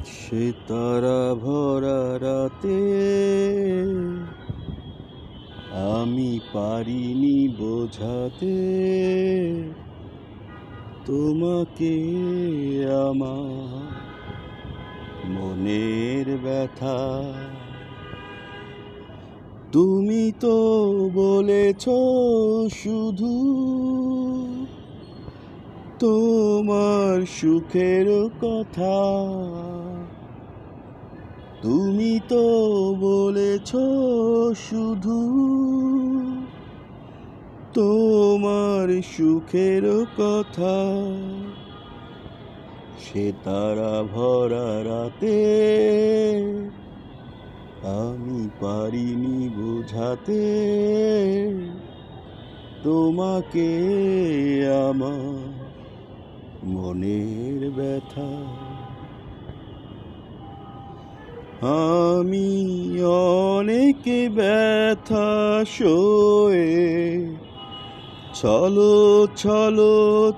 সে তারা ভরা রাতে আমি পারিনি বোঝাতে তোমাকে আমার মনের ব্যথা। তুমি তো বলেছ শুধু তোমার সুখের কথা। তুমি তো বলেছ শুধু তোমার সুখের কথা। সে তারা ভরা রাতে আমি পারিনি বোঝাতে তোমাকে আমার মনের ব্যথা। আমি অনেক ব্যথা সয়ে ছলো ছলো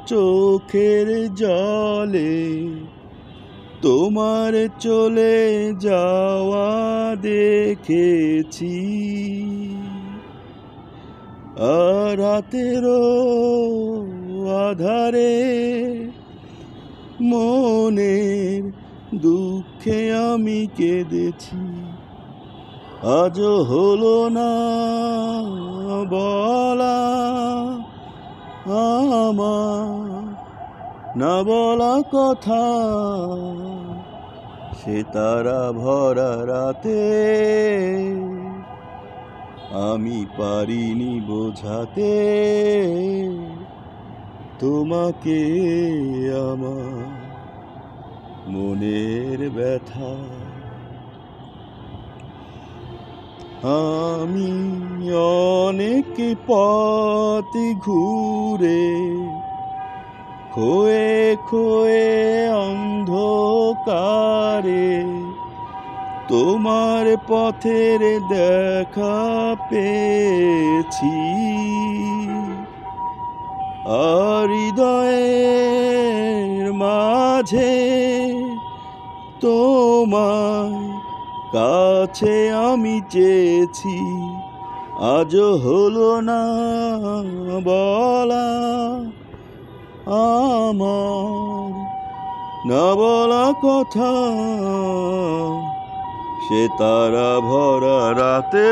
চোখের জলে তোমার চলে যাওয়া দেখেছি। আর রাতেরও আধারে মনের দুঃখে আমি কেঁদেছি। আজও হলো না বলা আমার না বলা কথা। সে তারা ভরা রাতে আমি পারিনি বোঝাতে তোমাকে আমার মনের ব্যথা। আমি অনেক পথ ঘুরে খোয়ে খোয়ে অন্ধকারে তোমার পথের দেখা পেয়েছি। আর হৃদয়ের মাঝে তোমার কাছে আমি চেয়েছি। আজও হলো না বলা আমার না বলা কথা। সে তারা ভরা রাতে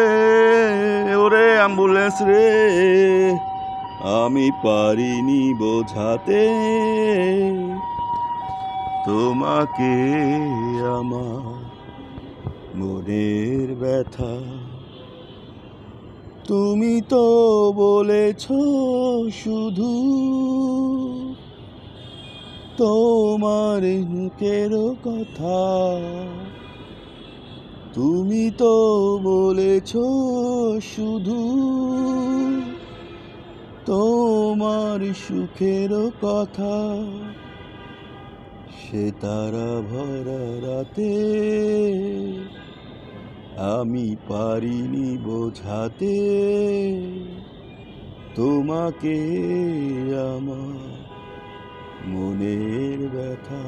ওরে অ্যাম্বুলেন্স রে আমি পারিনি বোঝাতে তোমাকে আমার মনের ব্যথা। তুমি তো বলেছ শুধু তোমার মুখের কথা। তুমি তো বলেছ শুধু তোমার সুখের কথা। সে তারা ভরা রাতে আমি পারিনি বোঝাতে তোমাকে আমার মনের ব্যথা।